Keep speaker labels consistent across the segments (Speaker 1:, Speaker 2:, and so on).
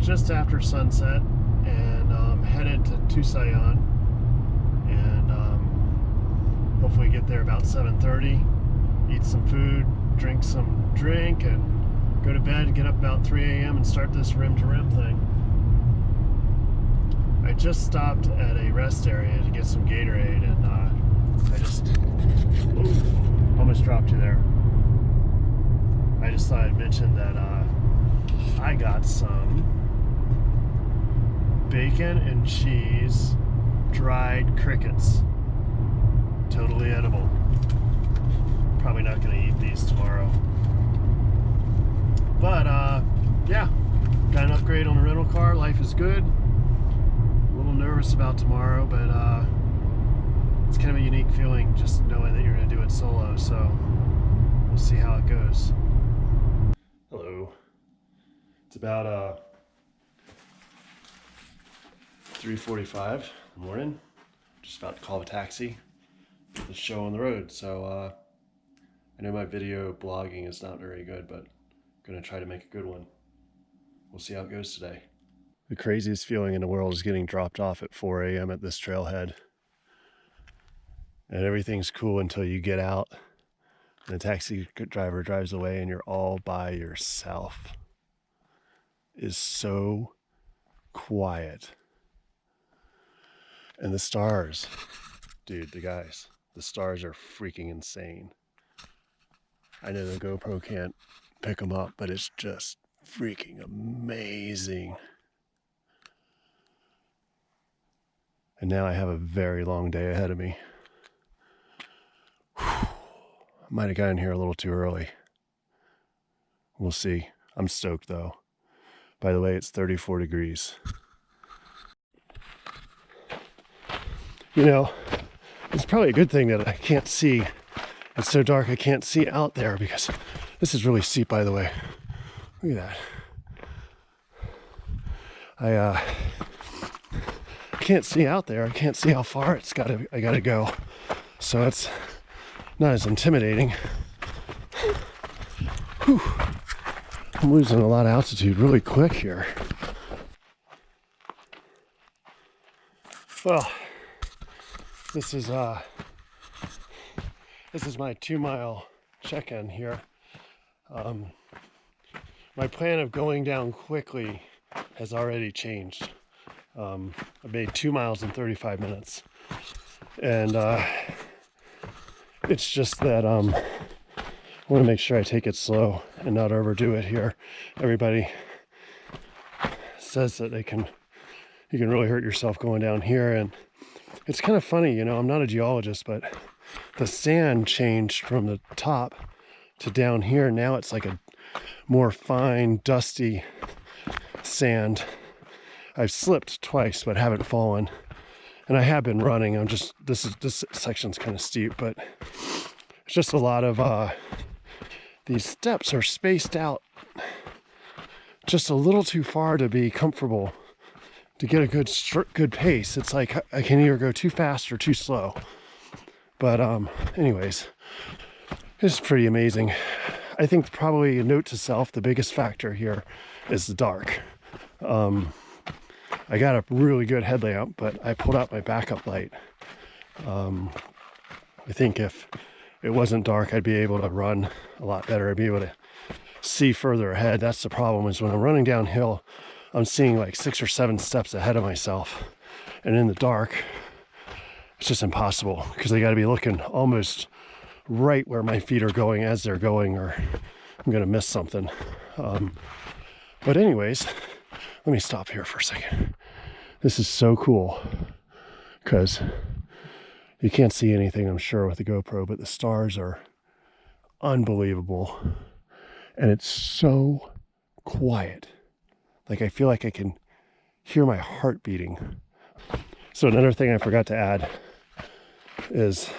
Speaker 1: just after sunset, and headed to Tusayan, and hopefully get there about 7:30, eat some food, drink some drink, and go to bed and get up about 3 a.m. and start this rim to rim thing. I just stopped at a rest area to get some Gatorade, and I just almost dropped you there. I just thought I'd mention that I got some bacon and cheese dried crickets. Totally edible. Probably not going to eat these tomorrow. But yeah, got an upgrade on the rental car. Life is good. A little nervous about tomorrow, but it's kind of a unique feeling just knowing that you're going to do it solo. So we'll see how it goes. Hello. It's about 3:45 in the morning. Just about to call a taxi. Get the show on the road. So I know my video blogging is not very good, but I'm going to try to make a good one. We'll see how it goes today. The craziest feeling in the world is getting dropped off at 4 a.m. at this trailhead. And everything's cool until you get out and the taxi driver drives away and you're all by yourself. It's so quiet. And the stars, dude, the stars are freaking insane. I know the GoPro can't pick them up, but it's just freaking amazing. And now I have a very long day ahead of me. Whew. I might have gotten here a little too early. We'll see. I'm stoked though. By the way, it's 34 degrees. You know, it's probably a good thing that I can't see. It's so dark I can't see out there, because this is really steep, by the way. Look at that. I can't see out there. I can't see how far I gotta go. So it's not as intimidating. Whew. I'm losing a lot of altitude really quick here. Well, this is my 2-mile check-in here. My plan of going down quickly has already changed. I made 2 miles in 35 minutes. And it's just that I want to make sure I take it slow and not overdo it here. Everybody says that you can really hurt yourself going down here, and it's kind of funny, you know, I'm not a geologist, but the sand changed from the top to down here. Now it's like a more fine, dusty sand. I've slipped twice, but haven't fallen. And I have been running. This section's kind of steep, but it's just a lot of, these steps are spaced out just a little too far to be comfortable, to get a good pace. It's like I can either go too fast or too slow. But anyways, it's pretty amazing. I think probably a note to self, the biggest factor here is the dark. I got a really good headlamp, but I pulled out my backup light. I think if it wasn't dark, I'd be able to run a lot better. I'd be able to see further ahead. That's the problem, is when I'm running downhill, I'm seeing like 6 or 7 steps ahead of myself. And in the dark, it's just impossible, because I got to be looking almost right where my feet are going as they're going, or I'm going to miss something. But anyways, let me stop here for a second. This is so cool, because you can't see anything, I'm sure, with the GoPro, but the stars are unbelievable. And it's so quiet. Like, I feel like I can hear my heart beating. So another thing I forgot to add is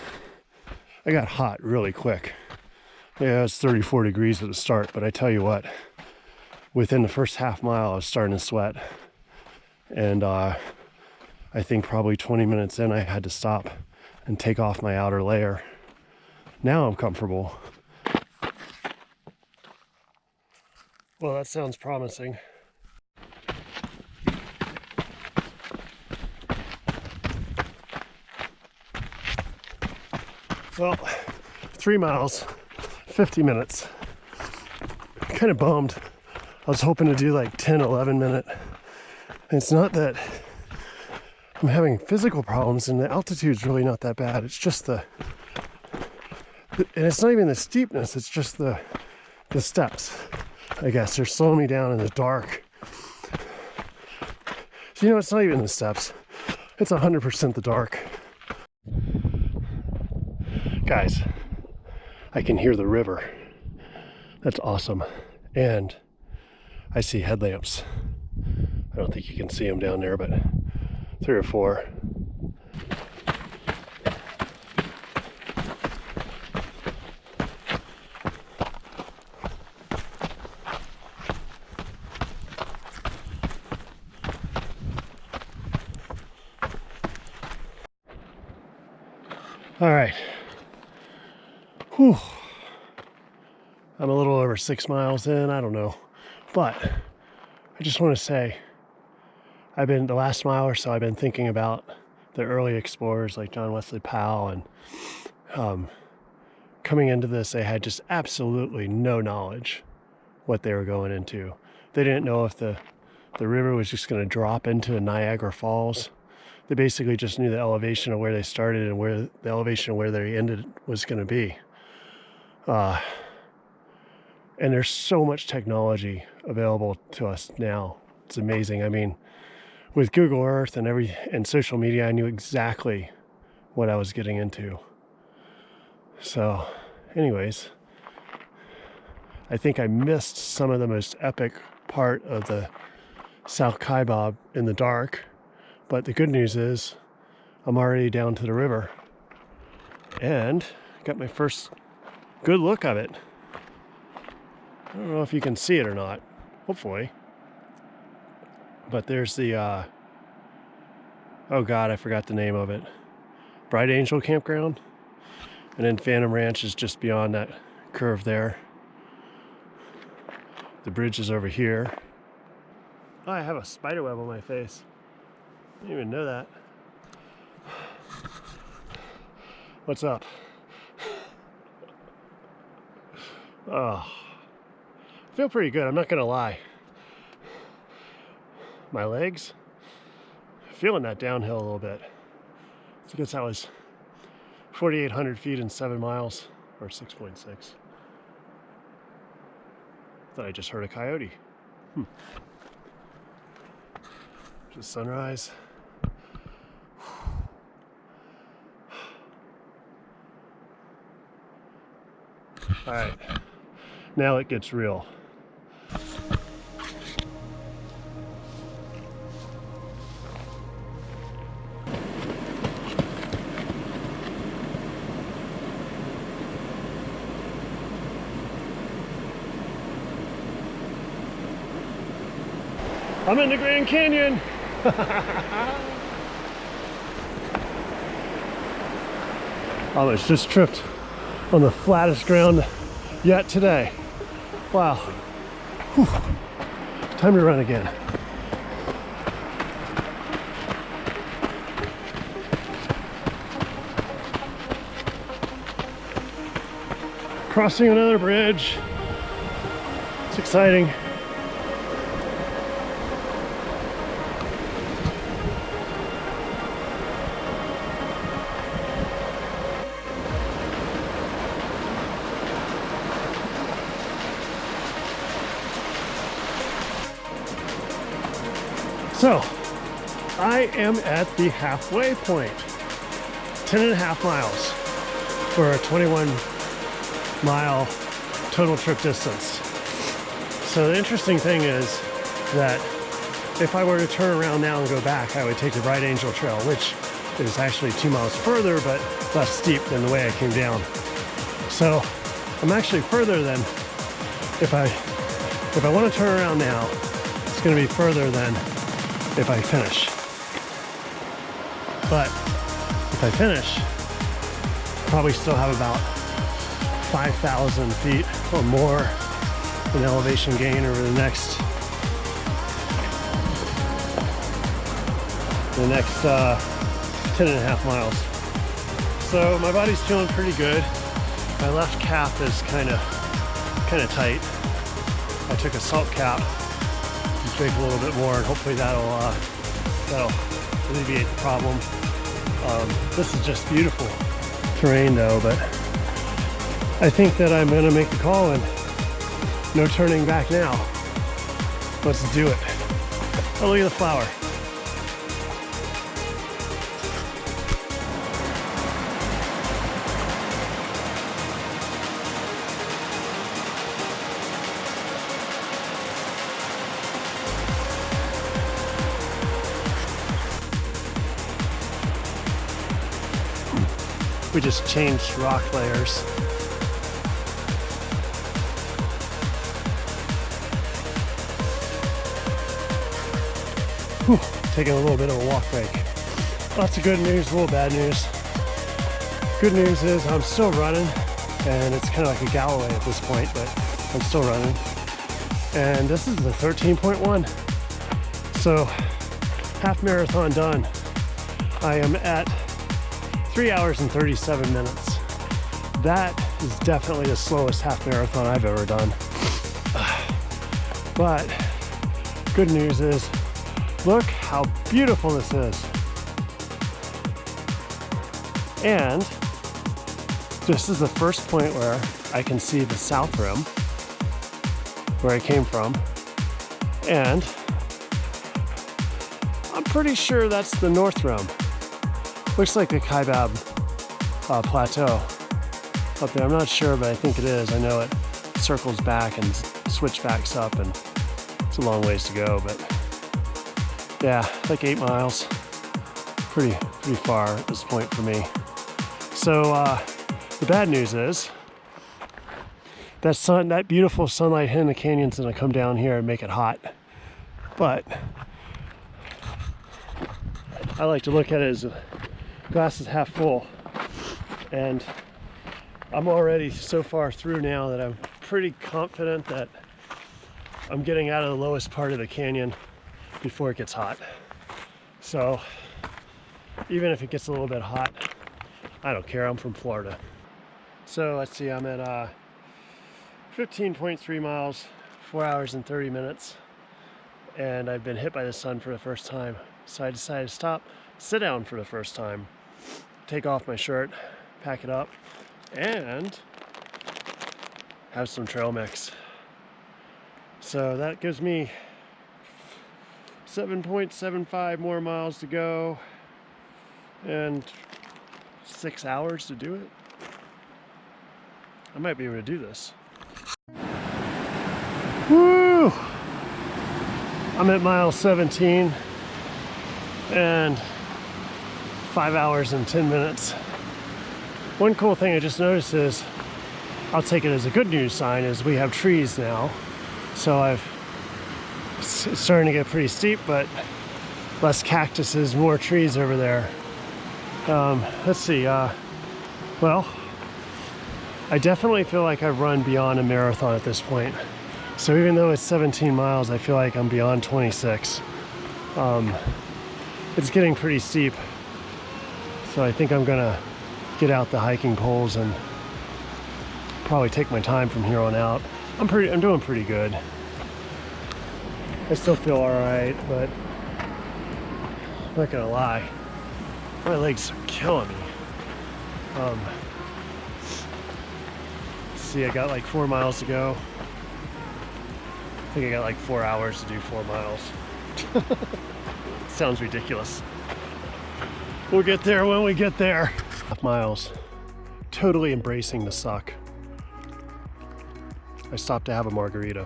Speaker 1: I got hot really quick. Yeah, it's 34 degrees at the start, but I tell you what, within the first half mile, I was starting to sweat. And I think probably 20 minutes in, I had to stop and take off my outer layer. Now I'm comfortable. Well, that sounds promising. Well, 3 miles, 50 minutes. Kind of bummed. I was hoping to do like 10, 11 minute. And it's not that I'm having physical problems and the altitude's really not that bad. It's just and it's not even the steepness, it's just the steps. I guess they're slowing me down in the dark. So, you know, it's not even the steps. It's 100% the dark. Guys, I can hear the river. That's awesome. And I see headlamps. I don't think you can see them down there, but 3 or 4. All right. Whew. I'm a little over 6 miles in, I don't know. But I just want to say, the last mile or so, I've been thinking about the early explorers like John Wesley Powell, and coming into this, they had just absolutely no knowledge what they were going into. They didn't know if the river was just going to drop into Niagara Falls. They basically just knew the elevation of where they started and where the elevation of where they ended was going to be. And there's so much technology available to us now. It's amazing. I mean, with Google Earth and social media, I knew exactly what I was getting into. So, anyways, I think I missed some of the most epic part of the South Kaibab in the dark. But the good news is I'm already down to the river and got my first good look of it. I don't know if you can see it or not, hopefully. But there's the, oh God, I forgot the name of it. Bright Angel Campground. And then Phantom Ranch is just beyond that curve there. The bridge is over here. Oh, I have a spider web on my face. I didn't even know that. What's up? Oh, I feel pretty good, I'm not gonna lie. My legs, feeling that downhill a little bit. I guess that was 4,800 feet in 7 miles, or 6.6. Thought I just heard a coyote. Just sunrise. All right, now it gets real. I'm in the Grand Canyon. Almost just tripped on the flattest ground yet today. Wow. Whew. Time to run again. Crossing another bridge. It's exciting. So, I am at the halfway point. 10.5 miles for a 21-mile total trip distance. So the interesting thing is that if I were to turn around now and go back, I would take the Bright Angel Trail, which is actually 2 miles further, but less steep than the way I came down. So I'm actually further than, if I want to turn around now, it's going to be further than if I finish. But if I finish, I'll probably still have about 5,000 feet or more in elevation gain over the next 10.5 miles. So my body's feeling pretty good. My left calf is kind of tight. I took a salt cap to drink a little bit more, and hopefully that'll alleviate the problem. This is just beautiful terrain though, but I think that I'm gonna make the call and no turning back now. Let's do it. Oh, look at the flower. We just changed rock layers. Whew, taking a little bit of a walk break. Lots of good news, a little bad news. Good news is I'm still running, and it's kind of like a Galloway at this point, but I'm still running. And this is the 13.1. So half marathon done. I am at 3 hours and 37 minutes. That is definitely the slowest half marathon I've ever done. But good news is, look how beautiful this is. And this is the first point where I can see the south rim, where I came from. And I'm pretty sure that's the north rim. Looks like the Kaibab plateau up there. I'm not sure, but I think it is. I know it circles back and switchbacks up, and it's a long ways to go, but yeah, like 8 miles. Pretty far at this point for me. So the bad news is that beautiful sunlight hitting the canyon's gonna come down here and make it hot. But I like to look at it as glass is half full, and I'm already so far through now that I'm pretty confident that I'm getting out of the lowest part of the canyon before it gets hot. So even if it gets a little bit hot, I don't care. I'm from Florida. So let's see, I'm at 15.3 miles, 4 hours and 30 minutes, and I've been hit by the sun for the first time. So I decided to stop, sit down for the first time, take off my shirt, pack it up, and have some trail mix. So that gives me 7.75 more miles to go and 6 hours to do it. I might be able to do this. Woo! I'm at mile 17 and 5 hours and 10 minutes. One cool thing I just noticed is, I'll take it as a good news sign, is we have trees now. So it's starting to get pretty steep, but less cactuses, more trees over there. Let's see, well, I definitely feel like I've run beyond a marathon at this point. So even though it's 17 miles, I feel like I'm beyond 26. It's getting pretty steep. So I think I'm gonna get out the hiking poles and probably take my time from here on out. I'm doing pretty good. I still feel all right, but I'm not gonna lie, my legs are killing me. See, I got like 4 miles to go. I think I got like 4 hours to do 4 miles. Sounds ridiculous. We'll get there when we get there. Miles. Totally embracing the suck. I stopped to have a margarita.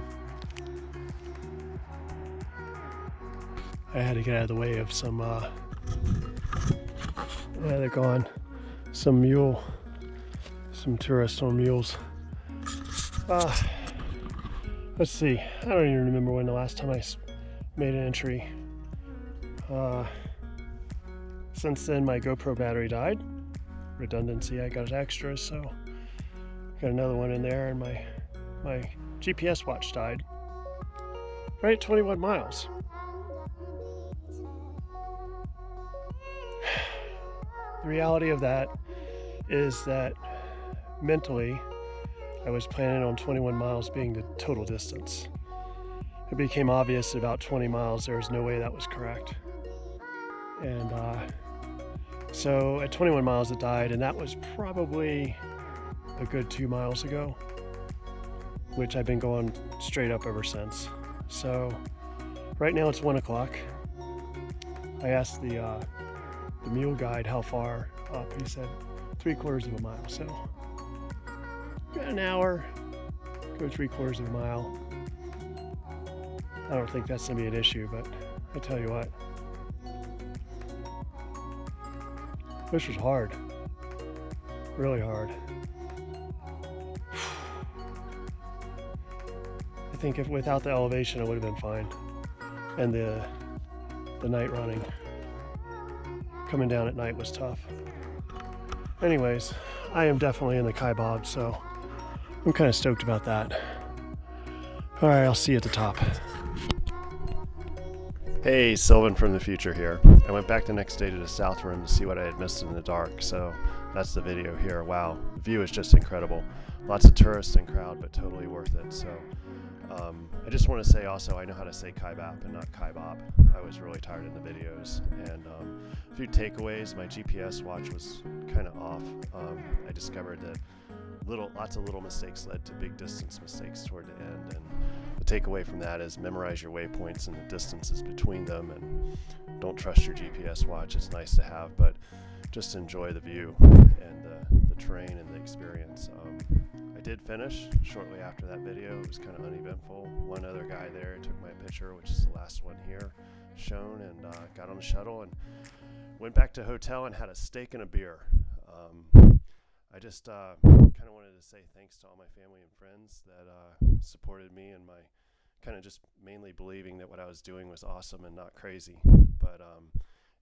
Speaker 1: I had to get out of the way of some, yeah, they're gone. Some tourists on mules. Let's see, I don't even remember when the last time I made an entry. Since then, my GoPro battery died. Redundancy, I got extras, so got another one in there, and my GPS watch died. Right at 21 miles. The reality of that is that mentally I was planning on 21 miles being the total distance. It became obvious at about 20 miles there was no way that was correct. And so at 21 miles it died, and that was probably a good 2 miles ago, which I've been going straight up ever since. So right now it's 1 o'clock. I asked the mule guide how far up. He said 3/4 of a mile. So got an hour, go 3/4 of a mile. I don't think that's gonna be an issue, but I tell you what, this was hard, really hard. I think if without the elevation, it would have been fine, and the night running, coming down at night was tough. Anyways, I am definitely in the Kaibab, so I'm kind of stoked about that. All right, I'll see you at the top. Hey, Sylvan from the future here. I went back the next day to the south rim to see what I had missed in the dark, so that's the video here. Wow, the view is just incredible. Lots of tourists and crowd, but totally worth it. So I just want to say also, I know how to say Kaibab and not Kaibab. I was really tired in the videos, and a few takeaways. My GPS watch was kind of off. I discovered that lots of little mistakes led to big distance mistakes toward the end, and the takeaway from that is memorize your waypoints and the distances between them, and don't trust your GPS watch. It's nice to have, but just enjoy the view and the terrain and the experience. I did finish shortly after that video. It was kind of uneventful. One other guy there took my picture, which is the last one here shown, and got on the shuttle and went back to hotel and had a steak and a beer. I just kind of wanted to say thanks to all my family and friends that supported me, and my kind of just mainly believing that what I was doing was awesome and not crazy. But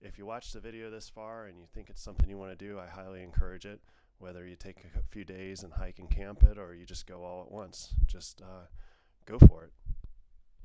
Speaker 1: if you watch the video this far and you think it's something you want to do, I highly encourage it. Whether you take a few days and hike and camp it, or you just go all at once, just go for it.